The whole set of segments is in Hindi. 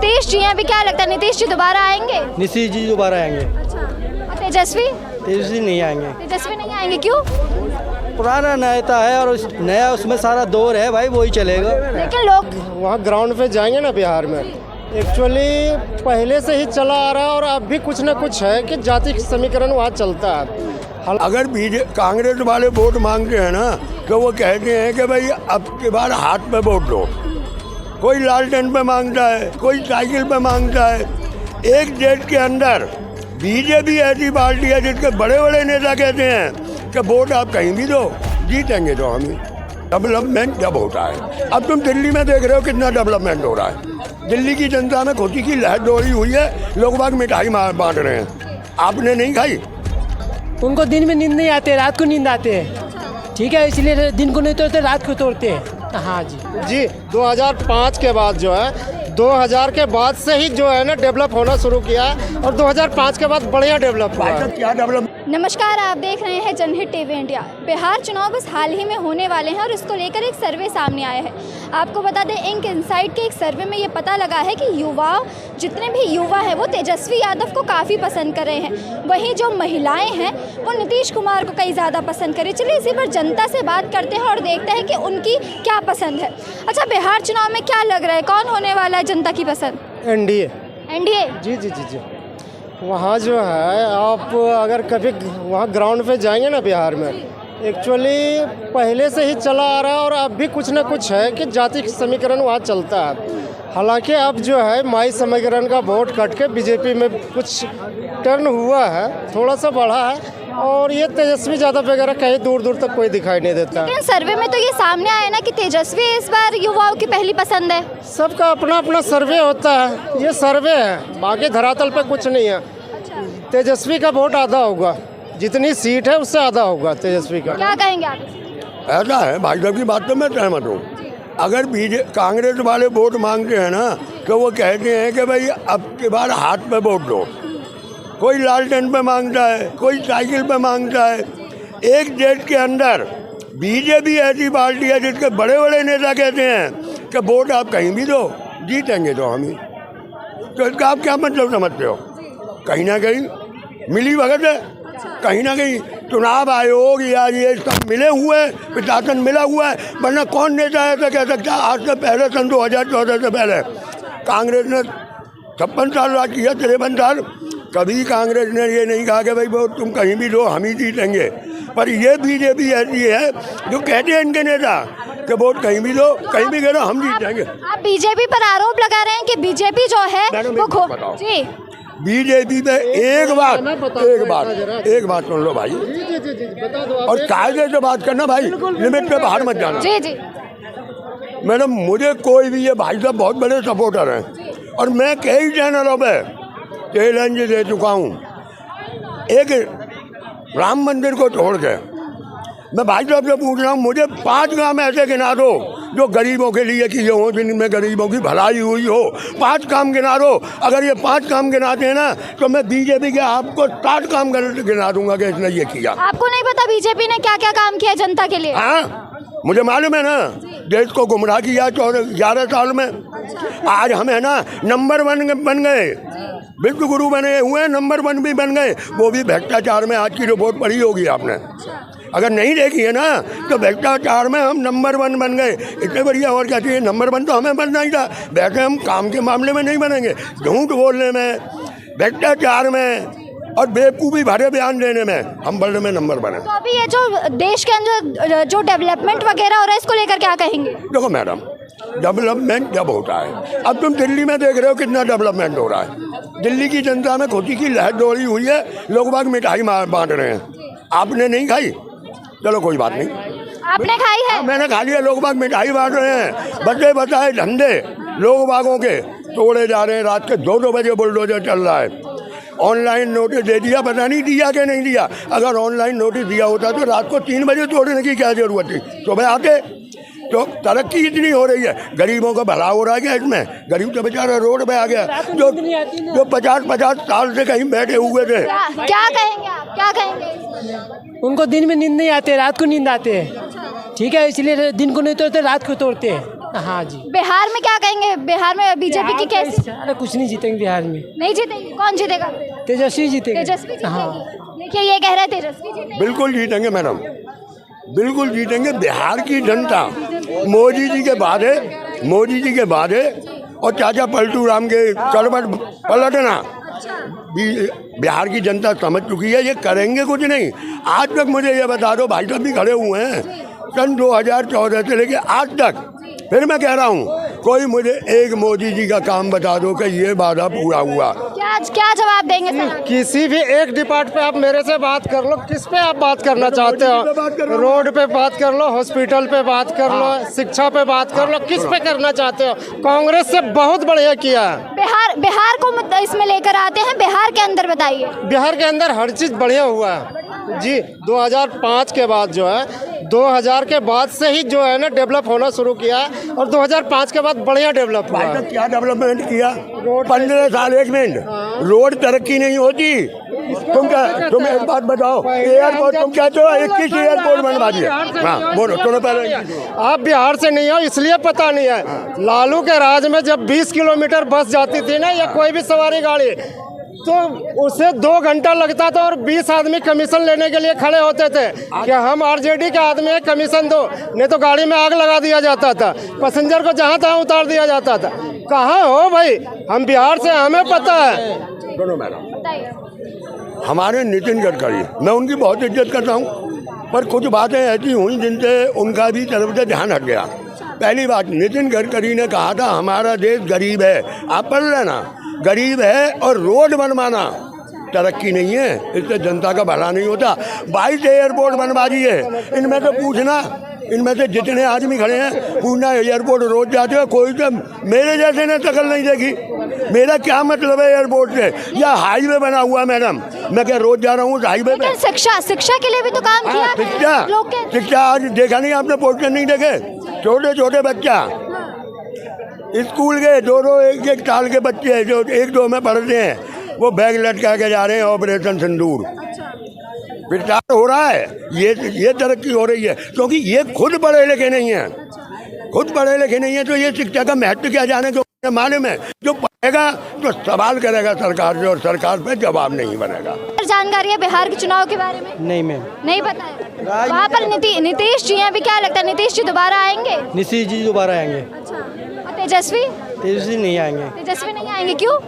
नीतीश जी हैं, अभी क्या लगता है नीतीश जी दोबारा आएंगे? नीतीश जी दोबारा आएंगे। अच्छा, और तेजस्वी? तेजस्वी नहीं आएंगे। तेजस्वी नहीं आएंगे, क्यों? पुराना नेता है और नया उसमें सारा दौर है भाई, वही चलेगा। लेकिन लोग वहाँ ग्राउंड पे जाएंगे ना बिहार में, एक्चुअली पहले से ही चला आ रहा है और अब भी कुछ ना कुछ है कि जाति समीकरण वहाँ चलता है। अगर कांग्रेस वाले वोट मांगते हैं ना तो वो कहते हैं कि भाई अब के बाद हाथ पे वोट दो। कोई लालटेन पे मांगता है, कोई साइकिल पे मांगता है। एक देश के अंदर बीजेपी ऐसी पार्टी है जिसके बड़े बड़े नेता कहते हैं कि वोट आप कहीं भी दो, जीतेंगे तो हम। डेवलपमेंट जब होता है, अब तुम दिल्ली में देख रहे हो कितना डेवलपमेंट हो रहा है। दिल्ली की जनता में खुशी की लहर दौड़ी हुई है, लोग बाग मिठाई बांट रहे हैं। आपने नहीं खाई? उनको दिन में नींद नहीं आते, रात को नींद आते हैं। ठीक है, इसलिए दिन को नहीं तोड़ते, रात को तोड़ते हैं। हाँ जी 2005 के बाद जो है, 2000 के बाद से ही जो है ना डेवलप होना शुरू किया और 2005 के बाद बढ़िया डेवलप हुआ है। क्या डेवलप? नमस्कार, आप देख रहे हैं जनहित टीवी इंडिया। बिहार चुनाव बस हाल ही में होने वाले हैं और इसको लेकर एक सर्वे सामने आया है। आपको बता दें, इंक इनसाइट के एक सर्वे में ये पता लगा है कि जितने भी युवा हैं वो तेजस्वी यादव को काफ़ी पसंद कर रहे हैं। वहीं जो महिलाएं हैं वो नीतीश कुमार को कई ज़्यादा पसंद करें। चलिए इसी पर जनता से बात करते हैं और देखते हैं कि उनकी क्या पसंद है। अच्छा, बिहार चुनाव में क्या लग रहा है, कौन होने वाला है जनता की पसंद? एनडीए। एनडीए? जी वहाँ जो है, आप अगर कभी वहाँ ग्राउंड पे जाएंगे ना बिहार में, एक्चुअली पहले से ही चला आ रहा है और अब भी कुछ ना कुछ है कि जाति समीकरण वहाँ चलता है। हालांकि अब जो है माई समीकरण का वोट कट के बीजेपी में कुछ टर्न हुआ है, थोड़ा सा बढ़ा है। और ये तेजस्वी यादव वगैरह कहीं दूर दूर तक कोई दिखाई नहीं देता। लेकिन सर्वे में तो ये सामने आया ना कि तेजस्वी इस बार युवाओं की पहली पसंद है। सबका अपना अपना सर्वे होता है, ये सर्वे है, बाकी धरातल पे कुछ नहीं है। तेजस्वी का वोट आधा होगा, जितनी सीट है उससे आधा होगा तेजस्वी का। क्या कहेंगे आप? ऐसा है, भाजपा की बात तो मैं सहमत हूँ। अगर कांग्रेस वाले वोट मांगते हैं ना तो वो कहते हैं कि भाई अब के बाद हाथ पे वोट दो। कोई लालटेन पे मांगता है, कोई साइकिल पे मांगता है। एक देश के अंदर बीजेपी ऐसी पार्टी है जिसके बड़े बड़े नेता कहते हैं कि वोट आप कहीं भी दो, जीतेंगे तो हम। तो इसका आप क्या मतलब समझते हो? कहीं ना कहीं मिली भगत है, कहीं ना कहीं चुनाव आयोग या ये सब मिले हुए हैं, प्रशासन मिला हुआ है। वरना कौन नेता ऐसा कह सकता है? आज से पहले सन 2014 से पहले कांग्रेस ने 56 साल राज किया, 53 साल। कभी कांग्रेस ने ये नहीं कहा कि भाई वो तुम कहीं भी दो, हम ही जीतेंगे। पर ये बीजेपी ऐसी है जो कहते हैं इनके नेता कि वोट कहीं भी दो, कहीं भी करो, हम जीतेंगे। आप बीजेपी पर आरोप लगा रहे हैं कि बीजेपी जो है वो जी बीजेपी पे एक बात सुन लो भाई, और कायदे से बात करना भाई, लिमिट पे बाहर मत जाना। जी मैडम, मुझे कोई भी, ये भाई साहब बहुत बड़े सपोर्टर हैं और मैं कई चैनलों पे चैलेंज दे चुका हूँ। एक राम मंदिर को छोड़ के मैं भाई साहब से पूछ रहा हूँ, मुझे 5 काम ऐसे गिना दो जो गरीबों के लिए किए हो, जिनमें गरीबों की भलाई हुई हो। 5 काम गिना दो। अगर ये 5 काम गिनाते हैं ना तो मैं बीजेपी के आपको 60 काम गिना दूंगा कि इसने ये किया। आपको नहीं पता बीजेपी ने क्या क्या काम किया जनता के लिए? हाँ, मुझे मालूम है ना। देश को गुमराह किया 11 साल में। आज हम है ना नंबर 1 बन गए, विश्व गुरु बने हुए, नंबर 1 भी बन गए। वो भी भ्रष्टाचार में। आज की रिपोर्ट पढ़ी होगी आपने, अगर नहीं देखी है ना, तो भ्रष्टाचार में हम नंबर 1 बन गए। इतने बढ़िया और क्या चाहिए? नंबर 1 तो हमें बनना ही था। वैसे हम काम के मामले में नहीं बनेंगे, झूठ बोलने में, भ्रष्टाचार में और बेवकूफ़ी भरे बयान देने में हम वर्ल्ड में नंबर बने। तो अभी ये जो देश के अंदर जो डेवलपमेंट वगैरह हो रहा है, इसको लेकर क्या कहेंगे? देखो मैडम, डेवलपमेंट जब होता है, अब तुम दिल्ली में देख रहे हो कितना डेवलपमेंट हो रहा है। दिल्ली की जनता में खुशी की लहर दौड़ी हुई है, लोग बाग मिठाई बांट रहे हैं। आपने नहीं खाई? चलो कोई बात नहीं, आपने खाई है? मैंने खा लिया। लोग बाग मिठाई बांट रहे हैं। बचे बताए धंधे लोग बागों के तोड़े जा रहे हैं। रात के 2-2 बजे बुलडोजर चल रहा है। ऑनलाइन नोटिस दे दिया, पता नहीं दिया कि नहीं दिया। अगर ऑनलाइन नोटिस दिया होता तो रात को 3 बजे तोड़ने की क्या जरूरत थी? सुबह आते। तो तरक्की इतनी हो रही है, गरीबों का भला हो रहा है क्या इसमें? गरीब तो बेचारा रोड पे आ गया, जो 50-50 साल से कहीं बैठे हुए थे। क्या कहेंगे आप? क्या कहेंगे? उनको दिन में नींद नहीं आते, रात को नींद आते हैं। ठीक है, इसलिए दिन को नहीं तोड़ते, रात को तोड़ते हैं। हाँ जी। बिहार में क्या कहेंगे, बिहार में बीजेपी की कैसी? अरे कुछ नहीं जीतेंगे बिहार में। नहीं जीतेंगे? कौन जीतेगा? तेजस्वी जीतेगा। तेजस्वी हाँ। जीतेगी। देखिए ये कह रहे हैं तेजस्वी जीतेगी। बिल्कुल जीतेंगे मैडम, बिल्कुल जीतेंगे। बिहार की जनता मोदी जी के बाद है, मोदी जी के बाद है, और चाचा पलटू राम के करवट पलटना बिहार की जनता समझ चुकी है। ये करेंगे कुछ नहीं। आज तक मुझे ये बता दो, भाई साहब भी खड़े हुए हैं, सन 2014 से लेके आज तक, फिर मैं कह रहा हूँ, कोई मुझे एक मोदी जी का काम बता दो कि ये वादा पूरा हुआ। क्या जवाब देंगे सर? किसी भी एक डिपार्ट पे आप मेरे से बात कर लो, किस पे आप बात करना चाहते हो? रोड पे बात कर लो, हॉस्पिटल पे बात कर लो, शिक्षा पे बात कर लो, किस पे करना चाहते हो? कांग्रेस से बहुत बढ़िया किया है। बिहार को इसमें लेकर आते हैं। बिहार के अंदर बताइए। बिहार के अंदर हर चीज़ बढ़िया हुआ है जी। 2005 के बाद जो है, 2000 के बाद से ही जो है ना डेवलप होना शुरू किया है, और 2005 के बाद बढ़िया डेवलप हुआ है। क्या डेवलपमेंट किया? 15 साल, 1 मिनट, रोड तरक्की नहीं होती। तुम एक बात बताओ, एयरपोर्ट तुम कहते हो 21 एयरपोर्ट बनवा दिए। हाँ बोलो, तुम पहले। आप बिहार से नहीं हो इसलिए पता नहीं है। लालू के राज में जब 20 किलोमीटर बस जाती थी ना, या कोई भी सवारी गाड़ी, तो उसे 2 घंटा लगता था, और 20 आदमी कमीशन लेने के लिए खड़े होते थे कि हम आरजेडी के आदमी हैं, कमीशन दो, नहीं तो गाड़ी में आग लगा दिया जाता था, पैसेंजर को जहाँ तहाँ उतार दिया जाता था। कहाँ हो भाई? हम बिहार से, हमें पता है। सुनो मैडम, हमारे नितिन गडकरी, मैं उनकी बहुत इज्जत करता हूँ, पर कुछ बातें ऐसी हुई जिनसे उनका भी तरफ से ध्यान हट गया। पहली बात, नितिन गडकरी ने कहा था हमारा देश गरीब है। आप पढ़ लेना, गरीब है और रोड बनवाना तरक्की नहीं है, इससे जनता का भला नहीं होता। 22 एयरपोर्ट बनवा दिए। इनमें से पूछना, इनमें से जितने आदमी खड़े हैं, पूछना एयरपोर्ट रोज जाते हो, कोई तो मेरे जैसे ने शक्ल नहीं देखी। मेरा क्या मतलब है एयरपोर्ट से? या हाईवे बना हुआ मैडम, मैं क्या रोज जा रहा हूँ हाईवे पे? शिक्षा के लिए भी तो काम किया। शिक्षा आज देखा नहीं आपने? पोस्टर नहीं देखे? छोटे छोटे बच्चा स्कूल के 2 1 साल के बच्चे जो 1-2 में पढ़ते हैं, वो बैग लटका के जा रहे हैं। ऑपरेशन सिंदूर प्रचार हो रहा है। ये तरक्की हो रही है, क्योंकि ये खुद पढ़े लिखे नहीं है। खुद पढ़े लिखे नहीं है तो ये शिक्षा का महत्व क्या जाने को मालूम है। जो पढ़ेगा तो सवाल करेगा सरकार से, और सरकार पे जवाब नहीं बनेगा। जानकारी है बिहार के चुनाव के बारे में? नहीं मैम, नहीं पता है। वहाँ पर नीतीश जी हैं, अभी क्या लगता है नीतीश जी दोबारा आएंगे? नीतीश जी दोबारा आएंगे। अच्छा, और तेजस्वी? तेजस्वी नहीं आएंगे। तेजस्वी नहीं आएंगे, क्यों?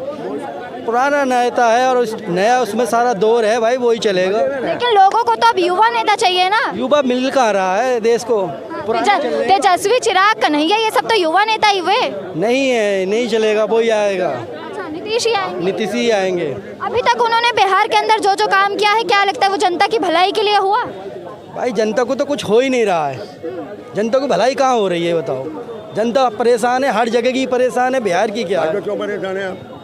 पुराना नेता है और नया उसमें सारा दौर है भाई, वही चलेगा। लेकिन लोगों को तो अब युवा नेता चाहिए ना। युवा मिल कहाँ रहा है देश को? तेजस्वी, चिराग, कन्हैया, ये सब तो युवा नेता ही हुए। नहीं है, नहीं चलेगा, वही आएगा। अच्छा, नीतीश ही आएंगे? नीतीश ही आएंगे। अभी तक उन्होंने बिहार के अंदर जो जो काम किया है, क्या लगता है वो जनता की भलाई के लिए हुआ? भाई जनता को तो कुछ हो ही नहीं रहा है। जनता को भलाई कहाँ हो रही है बताओ? जनता परेशान है, हर जगह की परेशान है, बिहार की क्या है? क्यों परेशान है आप?